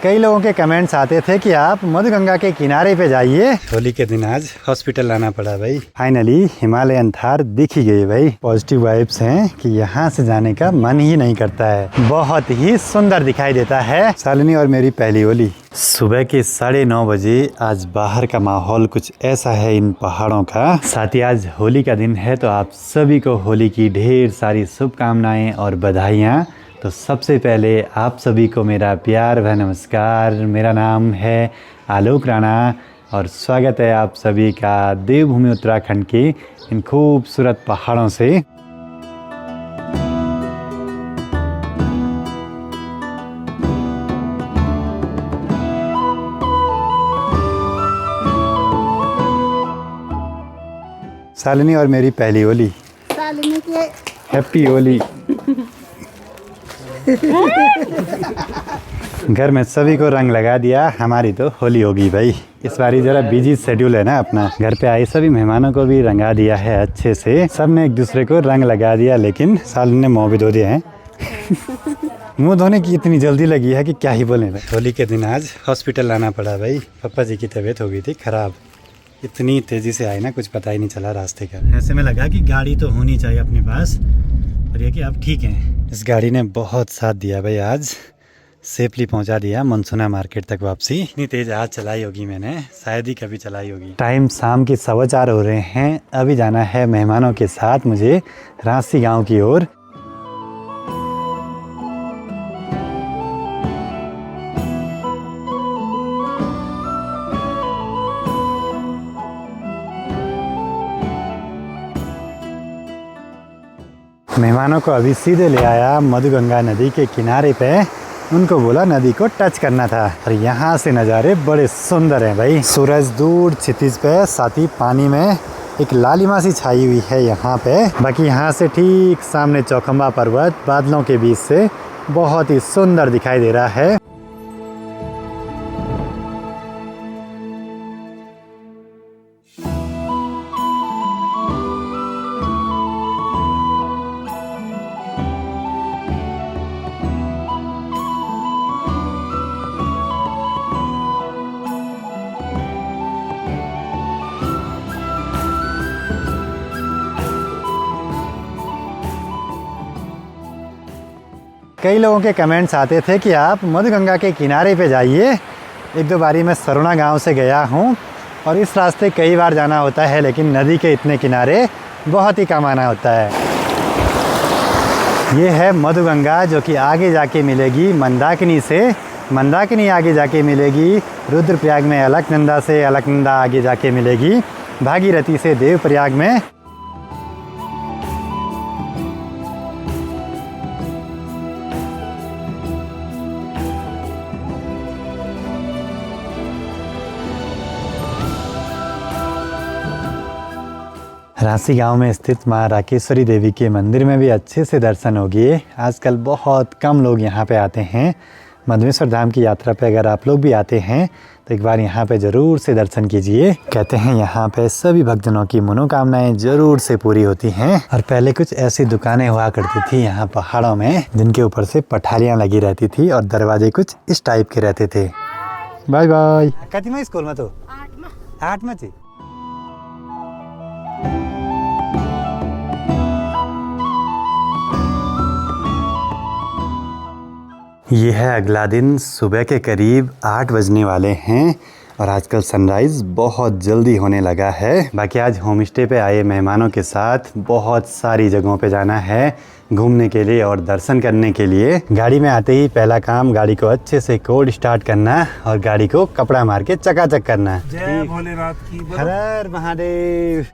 कई लोगों के कमेंट्स आते थे कि आप मधुगंगा के किनारे पे जाइए। होली के दिन आज हॉस्पिटल लाना पड़ा भाई। फाइनली हिमालयन थार दिख ही गई भाई। पॉजिटिव वाइब्स हैं कि यहाँ से जाने का मन ही नहीं करता है। बहुत ही सुंदर दिखाई देता है। शालिनी और मेरी पहली होली। सुबह के 9:30 बजे आज बाहर का माहौल कुछ ऐसा है इन पहाड़ों का। साथ ही आज होली का दिन है, तो आप सभी को होली की ढेर सारी शुभकामनाएं और बधाइयाँ। तो सबसे पहले आप सभी को मेरा प्यार व नमस्कार। मेरा नाम है आलोक राणा और स्वागत है आप सभी का देवभूमि उत्तराखंड के इन खूबसूरत पहाड़ों से। शालिनी और मेरी पहली होली। शालिनी की हैप्पी होली। घर में सभी को रंग लगा दिया, हमारी तो होली होगी भाई। इस बारी जरा बिजी शेड्यूल है ना अपना। घर पे आए सभी मेहमानों को भी रंगा दिया है अच्छे से। सब ने एक दूसरे को रंग लगा दिया, लेकिन शालिनी ने मुँह भी धो दिए हैं। मुँह धोने की इतनी जल्दी लगी है कि क्या ही बोले भाई। होली के दिन आज हॉस्पिटल लाना पड़ा भाई। पापा जी की तबीयत हो गई थी खराब। इतनी तेज़ी से आई ना, कुछ पता ही नहीं चला रास्ते का। ऐसे में लगा कि गाड़ी तो होनी चाहिए अपने पास, और ये कि आप ठीक हैं। इस गाड़ी ने बहुत साथ दिया भाई। आज सेफली पहुंचा दिया मनसुना मार्केट तक वापसी। इतनी तेज़ आज चलाई होगी मैंने शायद ही कभी चलाई होगी। टाइम शाम के 4:15 हो रहे हैं। अभी जाना है मेहमानों के साथ मुझे रांसी गांव की ओर। मेहमानों को अभी सीधे ले आया मधुगंगा नदी के किनारे पे। उनको बोला नदी को टच करना था, और यहाँ से नज़ारे बड़े सुंदर हैं भाई। सूरज दूर क्षितिज पे, साथ ही पानी में एक लालिमा सी छाई हुई है यहाँ पे। बाकी यहाँ से ठीक सामने चौखंबा पर्वत बादलों के बीच से बहुत ही सुंदर दिखाई दे रहा है। कई लोगों के कमेंट्स आते थे कि आप मधुगंगा के किनारे पे जाइए। एक दो बारी मैं सरुणा गांव से गया हूं, और इस रास्ते कई बार जाना होता है, लेकिन नदी के इतने किनारे बहुत ही कम आना होता है। ये है मधुगंगा, जो कि आगे जाके मिलेगी मंदाकिनी से। मंदाकिनी आगे जाके मिलेगी रुद्रप्रयाग में अलकनंदा से। अलकनंदा आगे जाके मिलेगी भागीरथी से देवप्रयाग में। रांसी गांव में स्थित मां राकेश्वरी देवी के मंदिर में भी अच्छे से दर्शन हो गए। आजकल बहुत कम लोग यहाँ पे आते हैं। मधुमेश्वर धाम की यात्रा पे अगर आप लोग भी आते हैं तो एक बार यहाँ पे ज़रूर से दर्शन कीजिए। कहते हैं यहाँ पे सभी भक्तजनों की मनोकामनाएं ज़रूर से पूरी होती हैं। और पहले कुछ ऐसी दुकानें हुआ करती थी यहाँ पहाड़ों में, जिनके ऊपर से पठारियाँ लगी रहती थी और दरवाजे कुछ इस टाइप के रहते थे। Bye bye. कति स्कूल में तो 8 में थी। ये है अगला दिन। सुबह के करीब 8 बजने वाले हैं, और आजकल सनराइज़ बहुत जल्दी होने लगा है। बाकी आज होम स्टे पे आए मेहमानों के साथ बहुत सारी जगहों पे जाना है घूमने के लिए और दर्शन करने के लिए। गाड़ी में आते ही पहला काम गाड़ी को अच्छे से कोल्ड स्टार्ट करना, और गाड़ी को कपड़ा मार के चकाचक करना। जय भोलेनाथ की। हर हर महादेव।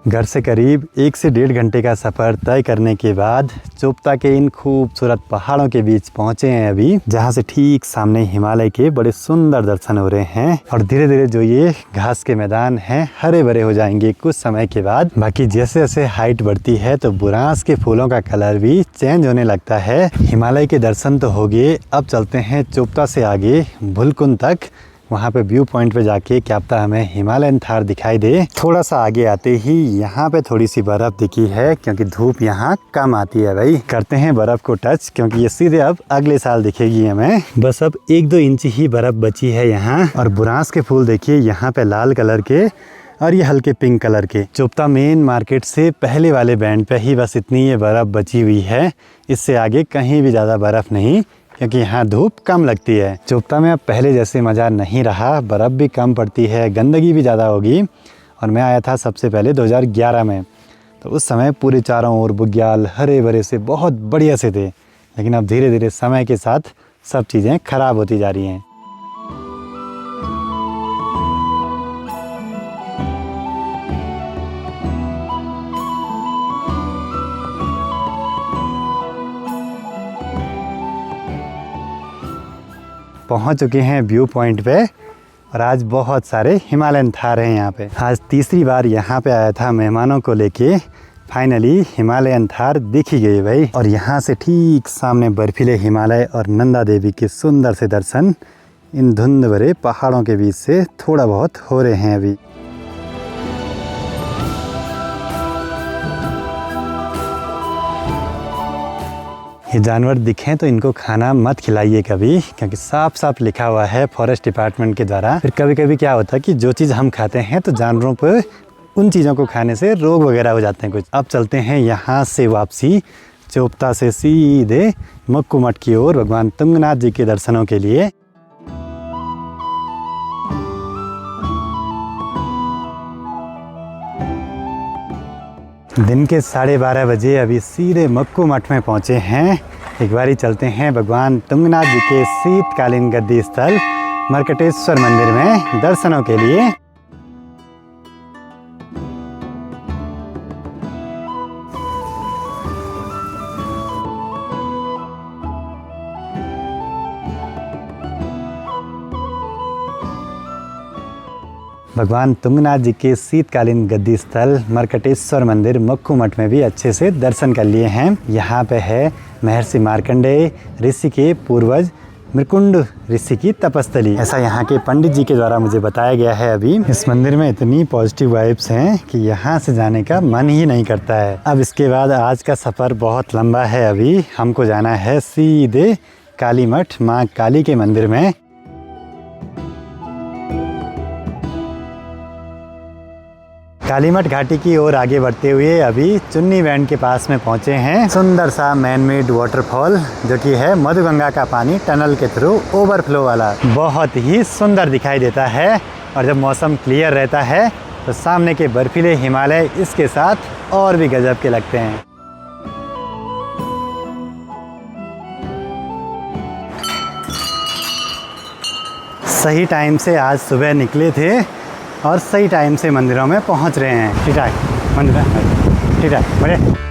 घर से करीब 1 से 1.5 घंटे का सफ़र तय करने के बाद चोपता के इन खूबसूरत पहाड़ों के बीच पहुंचे हैं अभी, जहां से ठीक सामने हिमालय के बड़े सुंदर दर्शन हो रहे हैं। और धीरे धीरे जो ये घास के मैदान हैं हरे भरे हो जाएंगे कुछ समय के बाद। बाकी जैसे जैसे हाइट बढ़ती है तो बुरांस के फूलों का कलर भी चेंज होने लगता है। हिमालय के दर्शन तो हो गए, अब चलते हैं चोपता से आगे भुलकुन तक। वहाँ पे व्यू पॉइंट पे जाके क्या पता हमें हिमालयन थार दिखाई दे। थोड़ा सा आगे आते ही यहाँ पे थोड़ी सी बर्फ़ दिखी है, क्योंकि धूप यहाँ कम आती है भाई। करते हैं बर्फ़ को टच, क्योंकि ये सीधे अब अगले साल दिखेगी हमें। बस अब 1-2 इंच ही बर्फ़ बची है यहाँ। और बुरांस के फूल देखिए यहाँ पे लाल कलर के और ये हल्के पिंक कलर के। चोपता मेन मार्केट से पहले वाले बैंड पे ही बस इतनी ये बर्फ़ बची हुई है, इससे आगे कहीं भी ज़्यादा बर्फ़ नहीं, क्योंकि यहाँ धूप कम लगती है। चोपता में अब पहले जैसे मज़ा नहीं रहा, बर्फ़ भी कम पड़ती है, गंदगी भी ज़्यादा होगी। और मैं आया था सबसे पहले 2011 में, तो उस समय पूरे चारों ओर बुग्याल हरे भरे से बहुत बढ़िया से थे। लेकिन अब धीरे धीरे समय के साथ सब चीज़ें ख़राब होती जा रही हैं। पहुंच चुके हैं व्यू पॉइंट पे, और आज बहुत सारे हिमालयन थार हैं यहाँ पे। आज तीसरी बार यहाँ पे आया था मेहमानों को लेके। फाइनली हिमालयन थार दिख ही गई भाई। और यहाँ से ठीक सामने बर्फीले हिमालय और नंदा देवी के सुंदर से दर्शन इन धुंध भरे पहाड़ों के बीच से थोड़ा बहुत हो रहे हैं अभी। ये जानवर दिखें तो इनको खाना मत खिलाइए कभी, क्योंकि साफ साफ लिखा हुआ है फॉरेस्ट डिपार्टमेंट के द्वारा। फिर कभी कभी क्या होता है कि जो चीज़ हम खाते हैं तो जानवरों पर उन चीज़ों को खाने से रोग वगैरह हो जाते हैं कुछ। अब चलते हैं यहाँ से वापसी चोपता से सीधे मक्कू मठ की ओर भगवान तुंगनाथ जी के दर्शनों के लिए। दिन के 12:30 बजे अभी सीधे मक्कू मठ में पहुँचे हैं। एक बारी चलते हैं भगवान तुंगनाथ जी के शीतकालीन गद्दी स्थल मर्कटेश्वर मंदिर में दर्शनों के लिए। भगवान तुंगनाथ जी के शीतकालीन गद्दी स्थल मर्कटेश्वर मंदिर मक्कू मठ में भी अच्छे से दर्शन कर लिए हैं। यहाँ पे है महर्षि मार्कंडेय ऋषि के पूर्वज मृकुंड ऋषि की तपस्थली, ऐसा यहाँ के पंडित जी के द्वारा मुझे बताया गया है। अभी इस मंदिर में इतनी पॉजिटिव वाइब्स हैं कि यहाँ से जाने का मन ही नहीं करता है। अब इसके बाद आज का सफ़र बहुत लंबा है। अभी हमको जाना है सीधे काली मठ माँ काली के मंदिर में। कालीमठ घाटी की ओर आगे बढ़ते हुए अभी चुन्नी बैंड के पास में पहुंचे हैं। सुंदर सा मैन मेड वाटरफॉल जो कि है मधुगंगा का पानी टनल के थ्रू ओवरफ्लो वाला, बहुत ही सुंदर दिखाई देता है। और जब मौसम क्लियर रहता है तो सामने के बर्फीले हिमालय इसके साथ और भी गजब के लगते हैं। सही टाइम से आज सुबह निकले थे और सही टाइम से मंदिरों में पहुंच रहे हैं। ठीक ठाक मंदिर ठीक ठाक बड़े।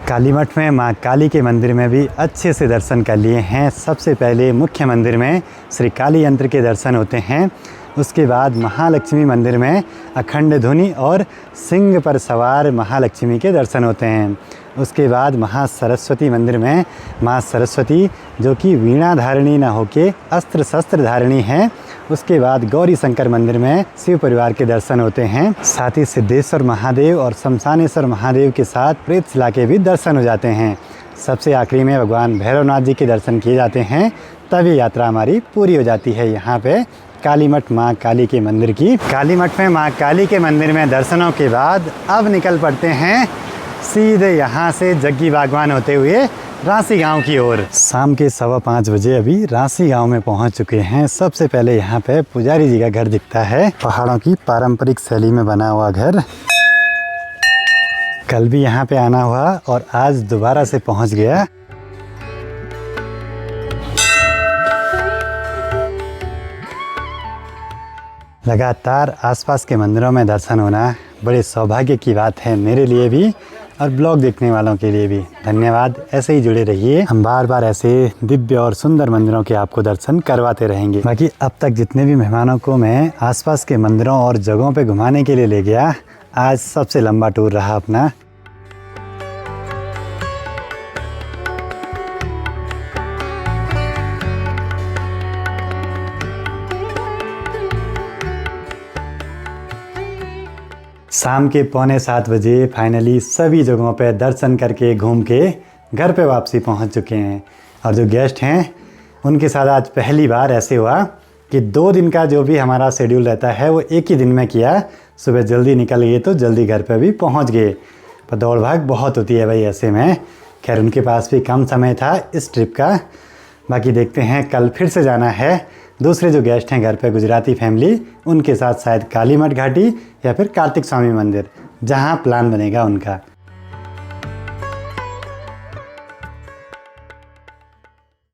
कालीमठ में माँ काली के मंदिर में भी अच्छे से दर्शन कर लिए हैं। सबसे पहले मुख्य मंदिर में श्री काली यंत्र के दर्शन होते हैं। उसके बाद महालक्ष्मी मंदिर में अखंड धुनी और सिंह पर सवार महालक्ष्मी के दर्शन होते हैं। उसके बाद महासरस्वती मंदिर में माँ सरस्वती जो कि वीणा धारिणी न होके अस्त्र शस्त्र धारिणी हैं। उसके बाद गौरी शंकर मंदिर में शिव परिवार के दर्शन होते हैं। साथ ही सिद्धेश्वर महादेव और शमशानेश्वर महादेव के साथ प्रेतशिला के भी दर्शन हो जाते हैं। सबसे आखिरी में भगवान भैरवनाथ जी के दर्शन किए जाते हैं। तभी यात्रा हमारी पूरी हो जाती है यहाँ पे कालीमठ माँ काली के मंदिर की। कालीमठ में माँ काली के मंदिर में दर्शनों के बाद अब निकल पड़ते हैं सीधे यहाँ से जग्गी बागवान होते हुए रांसी गांव की ओर। शाम के 5:15 बजे अभी रांसी गांव में पहुंच चुके हैं। सबसे पहले यहाँ पे पुजारी जी का घर दिखता है, पहाड़ों की पारंपरिक शैली में बना हुआ घर। कल भी यहाँ पे आना हुआ और आज दोबारा से पहुंच गया। लगातार आसपास के मंदिरों में दर्शन होना बड़े सौभाग्य की बात है मेरे लिए भी और ब्लॉग देखने वालों के लिए भी। धन्यवाद, ऐसे ही जुड़े रहिए। हम बार बार ऐसे दिव्य और सुंदर मंदिरों के आपको दर्शन करवाते रहेंगे। बाकी अब तक जितने भी मेहमानों को मैं आसपास के मंदिरों और जगहों पे घुमाने के लिए ले गया, आज सबसे लंबा टूर रहा अपना। शाम के 6:45 बजे फाइनली सभी जगहों पे दर्शन करके घूम के घर पे वापसी पहुंच चुके हैं। और जो गेस्ट हैं उनके साथ आज पहली बार ऐसे हुआ कि 2 दिन का जो भी हमारा शेड्यूल रहता है वो एक ही दिन में किया। सुबह जल्दी निकल गए तो जल्दी घर पे भी पहुंच गए। पर दौड़ भाग बहुत होती है भाई ऐसे में। खैर उनके पास भी कम समय था इस ट्रिप का। बाकी देखते हैं, कल फिर से जाना है दूसरे जो गेस्ट हैं घर पे गुजराती फैमिली, उनके साथ शायद काली मठ घाटी या फिर कार्तिक स्वामी मंदिर, जहाँ प्लान बनेगा उनका।